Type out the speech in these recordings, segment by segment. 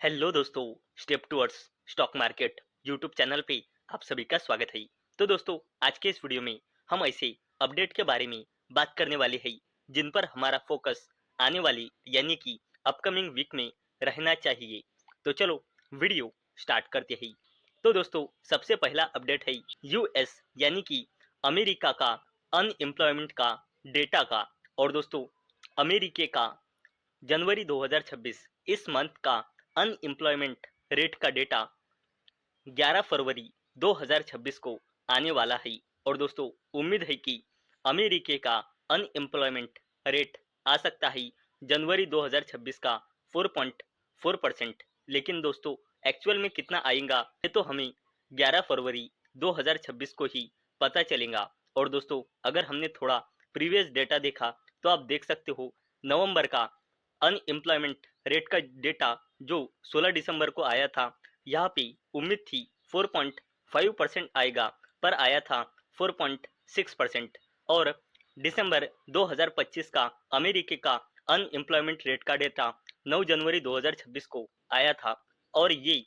Hello दोस्तों। Step towards stock market YouTube channel पे आप सभी का स्वागत है। तो दोस्तों, आज के इस वीडियो में हम ऐसे अपडेट के बारे में बात करने वाले हैं जिन पर हमारा फोकस आने वाली यानी कि अपकमिंग वीक में रहना चाहिए। तो चलो वीडियो स्टार्ट करते हैं। तो दोस्तों, सबसे पहला अपडेट है यूएस यानी कि अमेरिका का अनएम्प्लॉयमेंट का डेटा का। और दोस्तों, अमेरिके का जनवरी 2026 इस मंथ का अनएम्प्लॉयमेंट रेट का डेटा 11 फरवरी 2026 को आने वाला है। और दोस्तों, उम्मीद है कि अमेरिके का अनएम्प्लॉयमेंट रेट आ सकता है जनवरी 2026 का 4.4%। लेकिन दोस्तों, एक्चुअल में कितना आएगा ये तो हमें 11 फरवरी 2026 को ही पता चलेगा। और दोस्तों, अगर हमने थोड़ा प्रीवियस डेटा देखा तो आप देख सकते हो नवंबर का अनएम्प्लॉयमेंट रेट का डेटा जो 16 दिसंबर को आया था, यहाँ पे उम्मीद थी 4.5% आएगा, पर आया था 4.6%। और दिसंबर 2025 का अमेरिका का अनएम्प्लॉयमेंट रेट का डेटा 9 जनवरी 2026 को आया था और ये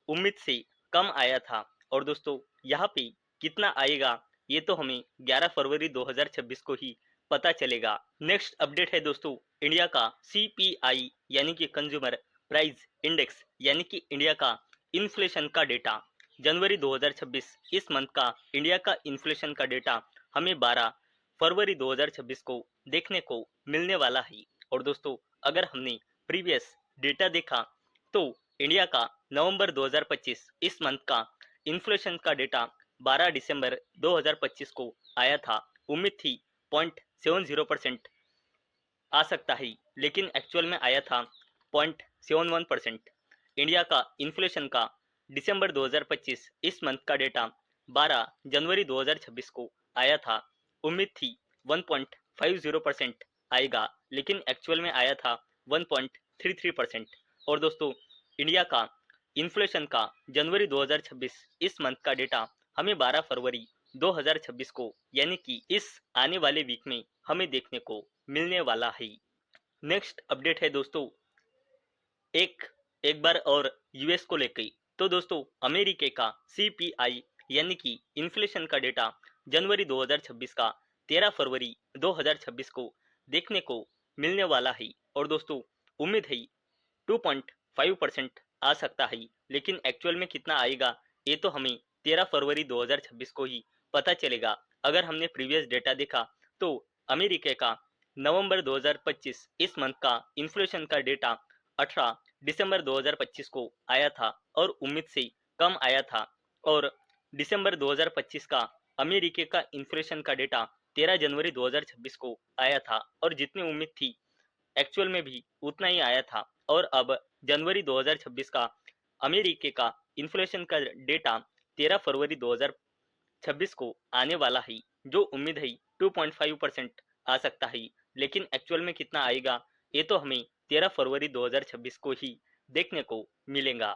उम्मीद से कम आया था। और दोस्तों, यहाँ पे कितना आएगा ये तो हमें 11 फरवरी 2026 को ही पता चलेगा। नेक्स्ट अपडेट है दोस्तों, इंडिया का सीपीआई यानी कि कंज्यूमर प्राइस इंडेक्स यानी कि इंडिया का इन्फ्लेशन का डेटा जनवरी 2026 इस मंथ का इंडिया का इन्फ्लेशन का डेटा हमें 12 फरवरी 2026 को देखने को मिलने वाला है। और दोस्तों, अगर हमने प्रीवियस डेटा देखा तो इंडिया का नवंबर 2025 इस मंथ का इन्फ्लेशन का डेटा 12 दिसंबर 2025 को आया था। उम्मीद थी 0.70% आ सकता है, लेकिन एक्चुअल में आया था 0.71%। इंडिया का इन्फ्लेशन का दिसंबर 2025 इस मंथ का डेटा 12 जनवरी 2026 को आया था। उम्मीद थी 1.50% आएगा, लेकिन एक्चुअल में आया था 1.33%। और दोस्तों, इंडिया का इन्फ्लेशन का जनवरी 2026 इस मंथ का डेटा हमें 12 फरवरी 2026 को यानी कि इस आने वाले वीक में हमें देखने को मिलने वाला है। नेक्स्ट अपडेट है दोस्तों, एक एक बार और यूएस को लेकर। तो दोस्तों, अमेरिके का सीपीआई यानी कि इन्फ्लेशन का डेटा जनवरी 2026 का 13 फरवरी 2026 को देखने को मिलने वाला है। और दोस्तों, उम्मीद है 2.5% आ सकता है, लेकिन एक्चुअल में कितना आएगा ये तो हमें 13 फरवरी 2026 को ही पता चलेगा। अगर हमने प्रीवियस डेटा देखा तो अमेरिका का नवंबर 2025 इस मंथ का इन्फ्लेशन का डेटा 18 दिसंबर 2025 को आया था और उम्मीद से कम आया था। और दिसंबर 2025 का अमेरिका का इन्फ्लेशन का डेटा 13 जनवरी 2026 को आया था और जितनी उम्मीद थी एक्चुअल में भी उतना ही आया था। और अब जनवरी 2026 का अमेरिका का इन्फ्लेशन का डेटा 13 फरवरी 2026 को आने वाला है, जो उम्मीद है 2.5% आ सकता है, लेकिन एक्चुअल में कितना आएगा ये तो हमें 13 फरवरी 2026 को ही देखने को मिलेगा।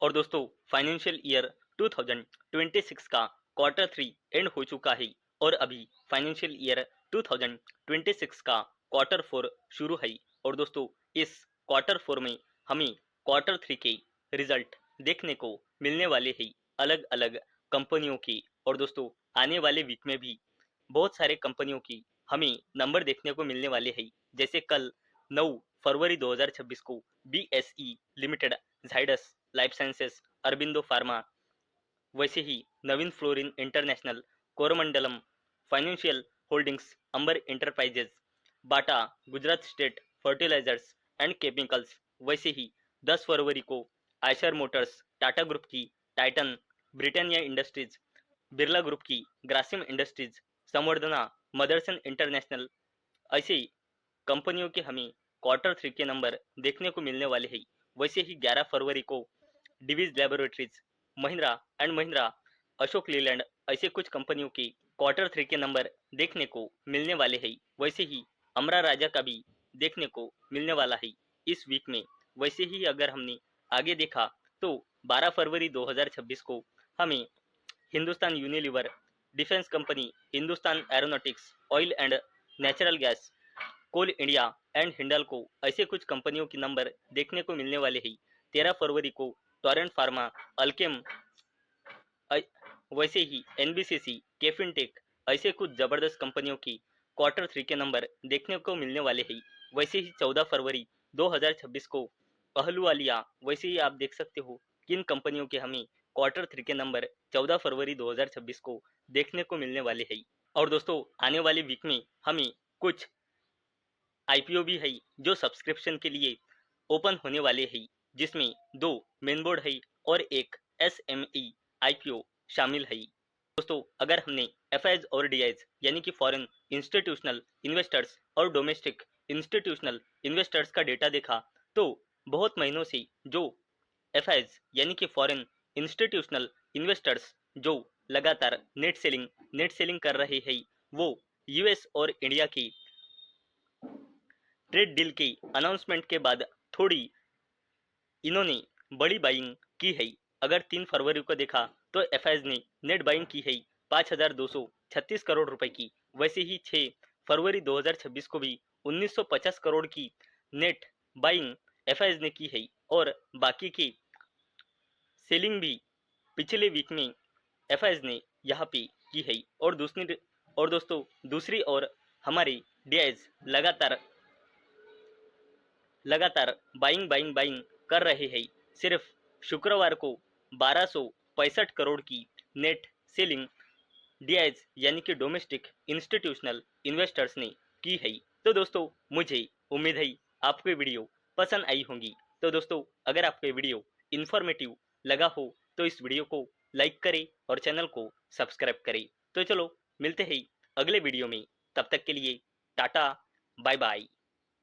और दोस्तों, फाइनेंशियल ईयर 2026 का क्वार्टर 3 एंड हो चुका है और अभी फाइनेंशियल ईयर 2026 का क्वार्टर 4 शुरू है। और दोस्तों, इस क्वार्टर 4 में हमें क्वार्टर 3 के रिजल्ट देखने को मिलने वाले हैं अलग अलग कंपनियों की। और दोस्तों, आने वाले वीक में भी बहुत सारे कंपनियों की हमें नंबर देखने को मिलने वाले हैं। जैसे कल 9 फरवरी 2026 को BSE limited, Zydus life sciences, Aurobindo pharma, वैसे ही Navin fluorine international, Cholamandalam financial holdings, Amber enterprises, Bata, Gujarat state fertilisers and chemicals, वैसे ही 10 फरवरी को आयशर मोटर्स, टाटा ग्रुप की Titan, Britannia industries, Birla group की Grasim industries, Samvardhana, Motherson international, ऐसे कंपनियों के हमें क्वार्टर 3 के नंबर देखने को मिलने वाले हैं। वैसे ही 11 फरवरी को डिवीज लैबोरेटरीज, महिंद्रा एंड महिंद्रा, अशोक लीलैंड, ऐसे कुछ कंपनियों के क्वार्टर 3 के नंबर देखने को मिलने वाले हैं। वैसे ही अमरा राजा का भी देखने को मिलने वाला है इस वीक में। वैसे ही अगर हमने आगे देखा तो 12 फरवरी 2026 को हमें Hindustan Unilever, defence company Hindustan Aeronautics, oil and natural gas, Coal India and Hindalco, ऐसे कुछ कंपनियों के नंबर देखने को मिलने वाले हैं। 13 फरवरी को टोरेंट फार्मा, अल्केम, वैसे ही एनबीसीसी, केफिनटेक, ऐसे कुछ जबरदस्त कंपनियों की क्वार्टर 3 के नंबर देखने को मिलने वाले हैं। वैसे ही 14 फरवरी 2026 को अहलुवालिया, वैसे ही आप देख सकते हो किन कंपनियों के हमें क्वार्टर 3 के नंबर 14 फरवरी 2026 को देखने को मिलने वाले हैं। और दोस्तों आने वाले वीक में हमें कुछ आईपीओ भी है जो सब्सक्रिप्शन के लिए ओपन होने वाले हैं, जिसमें 2 मेन बोर्ड है और एक एसएमई आईपीओ शामिल है। दोस्तों अगर हमने एफआईज और डीआईज यानी कि फॉरेन इंस्टीट्यूशनल इन्वेस्टर्स और डोमेस्टिक इंस्टीट्यूशनल इन्वेस्टर्स का डेटा देखा तो बहुत महीनों से जो एफआईज यानी कि फॉरेन इंस्टीट्यूशनल इन्वेस्टर्स जो लगातार नेट सेलिंग कर रहे हैं, वो यूएस और इंडिया की ट्रेड डील के अनाउंसमेंट के बाद थोड़ी इन्होंने बड़ी बाइंग की है। अगर 3 फरवरी को देखा तो एफआईज ने नेट बाइंग की है 5,236 करोड़ रुपए की। वैसे ही 6 फरवरी 2026 को भी 1950 करोड़ की नेट बाइंग एफआईज ने की है और बाकी की सेलिंग भी पिछले वीक में एफआईज ने यहाँ पे की है। और दोस्तों दूसरी ओर हमारे डीआईज लगातार बाइंग कर रहे हैं। सिर्फ शुक्रवार को 1265 करोड़ की नेट सेलिंग डीआईज यानी कि डोमेस्टिक इंस्टीट्यूशनल इन्वेस्टर्स ने की है। तो दोस्तों मुझे उम्मीद है आपको ये वीडियो पसंद आई होंगी। तो दोस्तों अगर आपको ये वीडियो इन्फॉर्मेटिव लगा हो तो इस वीडियो को लाइक करें और चैनल को सब्सक्राइब करें। तो चलो मिलते हैं अगले वीडियो में, तब तक के लिए टाटा, बाय बाय।